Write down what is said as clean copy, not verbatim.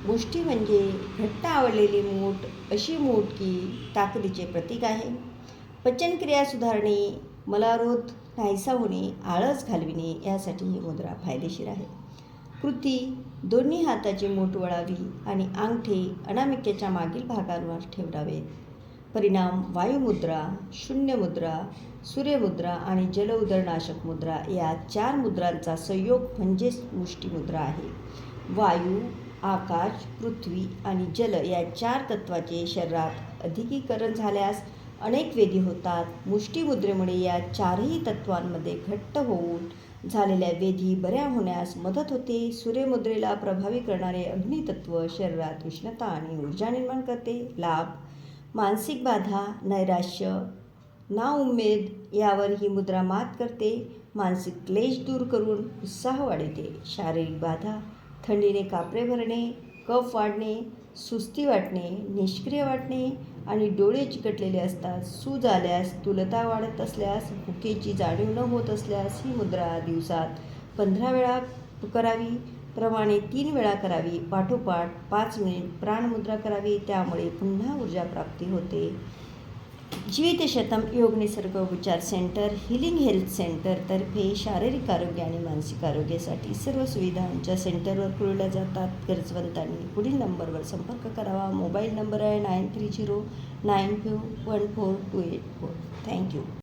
मुष्टी म्हणजे घट्ट आवळलेली मूठ, अशी मूठ की ताकदीचे प्रतीक आहे. पचनक्रिया सुधारणे, मलारोध नाहीसा होणे, आळस घालविणे यासाठी ही मुद्रा फायदेशीर आहे. कृती: दोन्ही हाताची मूठ वळावी आणि अंगठे अनामिकेच्या मागील भागांवर ठेवावेत. परिणाम: वायुमुद्रा, शून्यमुद्रा, सूर्यमुद्रा आणि जल उदरनाशक मुद्रा या 4 मुद्रांचा संयोग म्हणजेच मुष्टिमुद्रा आहे. वायू, आकाश, पृथ्वी आणि जल या 4 तत्वाचे शरीरात अधिकीकरण झाल्यास अनेक व्याधी होतात. मुष्टिमुद्रेमुळे या 4ही तत्वांमध्ये घट्ट होऊन झालेल्या व्याधी बऱ्या होण्यास मदत होते. सूर्यमुद्रेला प्रभावी करणारे अग्नितत्व शरीरात उष्णता आणि ऊर्जा निर्माण करते. लाभ: मानसिक बाधा, नैराश्य, नाउमेद यावर ही मुद्रा मात करते. मानसिक क्लेश दूर करून उत्साह वाढवते. शारीरिक बाधा: थंडीने कापरे भरणे, कफ वाढणे, सुस्ती वाटणे, निष्क्रिय वाटणे आणि डोळे चिकटलेले असतात. सूज आल्यास, स्थूलता वाढत असल्यास, भुकेची जाणीव न होत असल्यास ही मुद्रा दिवसात 15 वेळा करावी. प्रमाणे 3 वेळा करावी. पाठोपाठ 5 मिनिट प्राणमुद्रा करावी. त्यामुळे पुन्हा ऊर्जा प्राप्ती होते. जीवितशतम योग निसर्ग उपचार सेंटर, हिलिंग हेल्थ सेंटर तर्फे शारीरिक आरोग्य आणि मानसिक आरोग्यासाठी सर्व सुविधा आमच्या सेंटरवर पुरवल्या जातात. गरजवंतांनी पुढील नंबरवर संपर्क करावा. मोबाईल नंबर आहे 9309514284. थँक्यू.